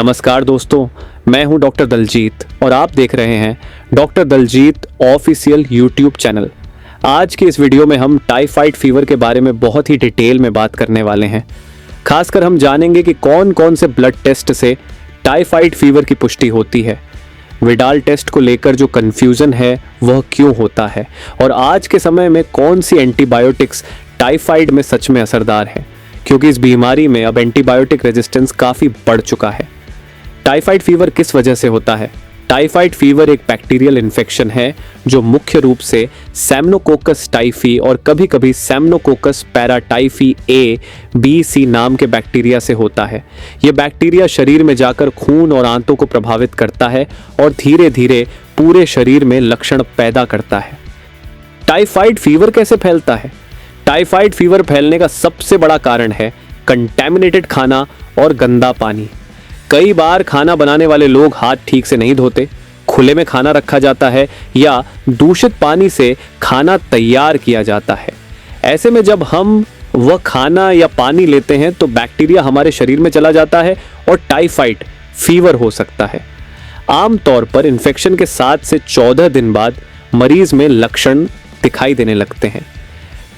नमस्कार दोस्तों, मैं हूं डॉक्टर दलजीत और आप देख रहे हैं doctor Daljeet official YouTube channel. आज की इस वीडियो में हम टाइफाइड फीवर के बारे में बहुत ही डिटेल में बात करने वाले हैं। खासकर हम जानेंगे कि कौन कौन से ब्लड टेस्ट से टाइफाइड फीवर की पुष्टि होती है, विडाल टेस्ट को लेकर जो कन्फ्यूज़न है वह क्यों होता है और आज के समय में कौन सी एंटीबायोटिक्स टाइफाइड में सच में असरदार है, क्योंकि इस बीमारी में अब एंटीबायोटिक रेजिस्टेंस काफ़ी बढ़ चुका है। टाइफाइड फीवर किस वजह से होता है? टाइफाइड फीवर एक बैक्टीरियल इन्फेक्शन है जो मुख्य रूप से सेमनोकोकस टाइफी और कभी-कभी सेमनोकोकस पैराटाइफी ए, बी, सी नाम के बैक्टीरिया से होता है। यह बैक्टीरिया शरीर में जाकर खून और आंतों को प्रभावित करता है और धीरे धीरे पूरे शरीर में लक्षण पैदा करता है। टाइफाइड फीवर कैसे फैलता है? टाइफाइड फीवर फैलने का सबसे बड़ा कारण है कंटैमिनेटेड खाना और गंदा पानी। कई बार खाना बनाने वाले लोग हाथ ठीक से नहीं धोते, खुले में खाना रखा जाता है या दूषित पानी से खाना तैयार किया जाता है। ऐसे में जब हम वह खाना या पानी लेते हैं तो बैक्टीरिया हमारे शरीर में चला जाता है और टाइफाइड फीवर हो सकता है। आमतौर पर इन्फेक्शन के 7 से 14 दिन बाद मरीज में लक्षण दिखाई देने लगते हैं।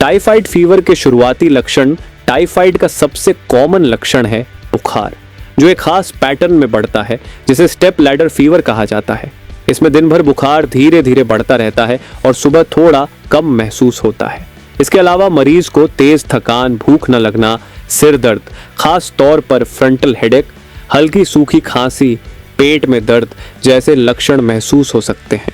टाइफाइड फीवर के शुरुआती लक्षण, टाइफाइड का सबसे कॉमन लक्षण है बुखार, जो एक खास पैटर्न में बढ़ता है जिसे स्टेप लैडर फीवर कहा जाता है। इसमें दिन भर बुखार धीरे धीरे बढ़ता रहता है और सुबह थोड़ा कम महसूस होता है। इसके अलावा मरीज को तेज थकान, भूख न लगना, सिर दर्द, खास तौर पर फ्रंटल हेडेक, हल्की सूखी खांसी, पेट में दर्द जैसे लक्षण महसूस हो सकते हैं।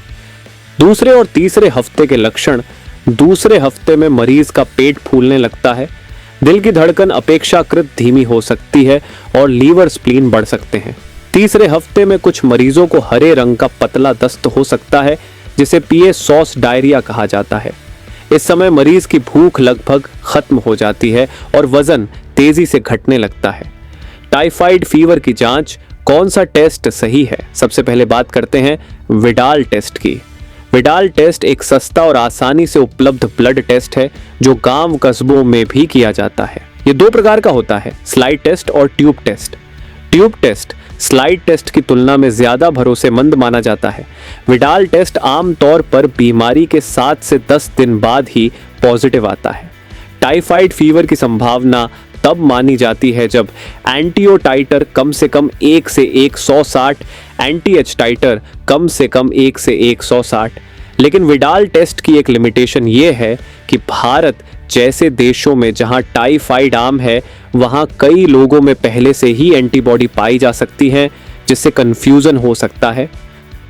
दूसरे और तीसरे हफ्ते के लक्षण, दूसरे हफ्ते में मरीज का पेट फूलने लगता है, दिल की धड़कन अपेक्षाकृत धीमी हो सकती है और लीवर स्प्लीन बढ़ सकते हैं। तीसरे हफ्ते में कुछ मरीजों को हरे रंग का पतला दस्त हो सकता है जिसे पिए सॉस डायरिया कहा जाता है। इस समय मरीज की भूख लगभग खत्म हो जाती है और वजन तेजी से घटने लगता है। टाइफाइड फीवर की जांच, कौन सा टेस्ट सही है? सबसे पहले बात करते हैं विडाल टेस्ट की। विडाल टेस्ट एक सस्ता और आसानी से उपलब्ध ब्लड टेस्ट है जो गांव कस्बों में भी किया जाता है। ये 2 प्रकार का होता है, स्लाइड टेस्ट और tube test. Tube test slide test की तुलना में ज्यादा भरोसेमंद माना जाता है। विडाल टेस्ट आमतौर पर बीमारी के 7 से 10 दिन बाद ही पॉजिटिव आता है। टाइफाइड फीवर की संभावना तब मानी जाती है जब एंटीओ टाइटर कम से कम 1 से 160, एंटी-एच टाइटर कम से कम 1 से 160। लेकिन विडाल टेस्ट की एक लिमिटेशन ये है कि भारत जैसे देशों में जहां टाइफाइड आम है, वहां कई लोगों में पहले से ही एंटीबॉडी पाई जा सकती है, जिससे कंफ्यूजन हो सकता है।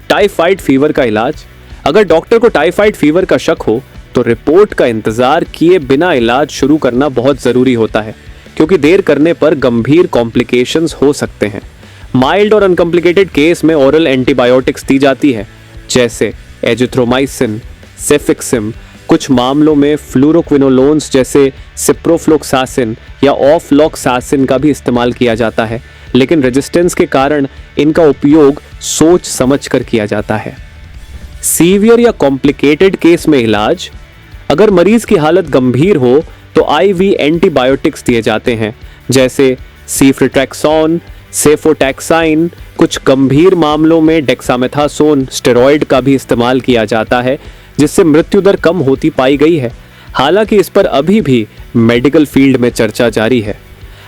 टाइफाइड फीवर का इलाज, अगर डॉक्टर को टाइफाइड फीवर का शक हो तो रिपोर्ट का इंतजार किए बिना इलाज शुरू करना बहुत जरूरी होता है, क्योंकि देर करने पर गंभीर कॉम्प्लिकेशंस हो सकते हैं। माइल्ड और अनकॉम्प्लिकेटेड केस में ओरल एंटीबायोटिक्स दी जाती है, जैसे एजिथ्रोमाइसिन, सेफिक्सिम। कुछ मामलों में फ्लूरोक्विनोलोन्स जैसे सिप्रोफ्लोक्सासिन या ऑफलॉक्सासिन का भी इस्तेमाल किया जाता है, लेकिन रेजिस्टेंस के कारण इनका उपयोग सोच समझकर किया जाता है। सीवियर या कॉम्प्लिकेटेड केस में इलाज, अगर मरीज की हालत गंभीर हो तो आईवी एंटीबायोटिक्स दिए जाते हैं, जैसे सीफ्रिट्रैक्सोन, सेफोटैक्साइन। कुछ गंभीर मामलों में डेक्सामेथासोन स्टेरॉयड का भी इस्तेमाल किया जाता है, जिससे मृत्यु दर कम होती पाई गई है। हालांकि इस पर अभी भी मेडिकल फील्ड में चर्चा जारी है।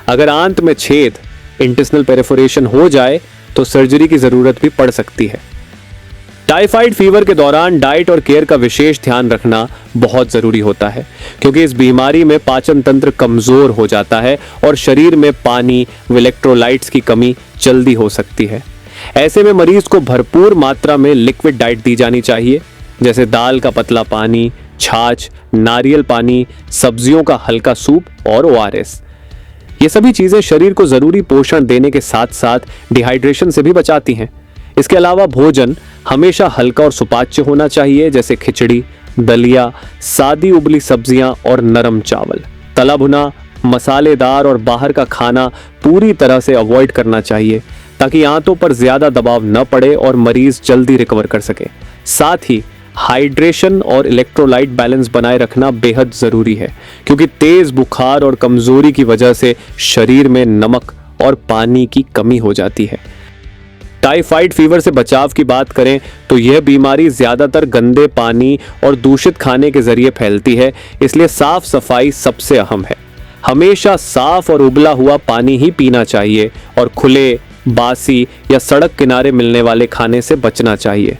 अगर आंत में छेद, इंटेस्टिनल पेरिफोरेशन हो जाए तो सर्जरी की जरूरत भी पड़ सकती है। टाइफाइड फीवर के दौरान डाइट और केयर का विशेष ध्यान रखना बहुत जरूरी होता है, क्योंकि इस बीमारी में पाचन तंत्र कमजोर हो जाता है और शरीर में पानी व इलेक्ट्रोलाइट्स की कमी जल्दी हो सकती है। ऐसे में मरीज को भरपूर मात्रा में लिक्विड डाइट दी जानी चाहिए, जैसे दाल का पतला पानी, छाछ, नारियल पानी, सब्जियों का हल्का सूप और ओआरएस। ये सभी चीजें शरीर को जरूरी पोषण देने के साथ साथ डिहाइड्रेशन से भी बचाती हैं। इसके अलावा भोजन हमेशा हल्का और सुपाच्य होना चाहिए, जैसे खिचड़ी, दलिया, सादी उबली सब्जियां और नरम चावल। तला भुना, मसालेदार और बाहर का खाना पूरी तरह से अवॉइड करना चाहिए, ताकि आंतों पर ज्यादा दबाव न पड़े और मरीज जल्दी रिकवर कर सके। साथ ही हाइड्रेशन और इलेक्ट्रोलाइट बैलेंस बनाए रखना बेहद जरूरी है, क्योंकि तेज बुखार और कमजोरी की वजह से शरीर में नमक और पानी की कमी हो जाती है। टाइफाइड फीवर से बचाव की बात करें तो यह बीमारी ज्यादातर गंदे पानी और दूषित खाने के जरिए फैलती है, इसलिए साफ सफाई सबसे अहम है। हमेशा साफ और उबला हुआ पानी ही पीना चाहिए और खुले, बासी या सड़क किनारे मिलने वाले खाने से बचना चाहिए।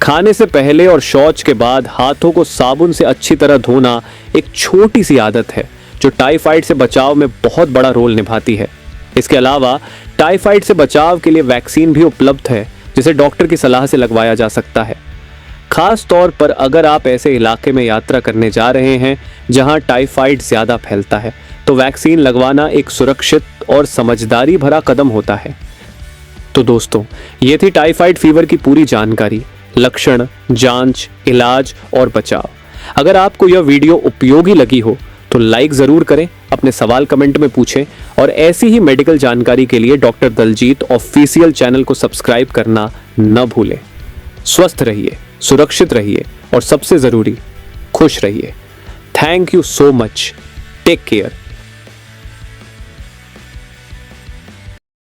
खाने से पहले और शौच के बाद हाथों को साबुन से अच्छी तरह धोना एक छोटी सी आदत है जो टाइफाइड से बचाव में बहुत बड़ा रोल निभाती है। इसके अलावा टाइफाइड से बचाव के लिए वैक्सीन भी उपलब्ध है जिसे डॉक्टर की सलाह से लगवाया जा सकता है। खास तौर पर अगर आप ऐसे इलाके में यात्रा करने जा रहे हैं जहां टाइफाइड ज्यादा फैलता है तो वैक्सीन लगवाना एक सुरक्षित और समझदारी भरा कदम होता है। तो दोस्तों, ये थी टाइफाइड फीवर की पूरी जानकारी, लक्षण, जांच, इलाज और बचाव। अगर आपको यह वीडियो उपयोगी लगी हो तो लाइक जरूर करें, अपने सवाल कमेंट में पूछें और ऐसी ही मेडिकल जानकारी के लिए डॉक्टर दलजीत ऑफिशियल चैनल को सब्सक्राइब करना न भूलें। स्वस्थ रहिए, सुरक्षित रहिए और सबसे जरूरी खुश रहिए। Thank you so much. Take care.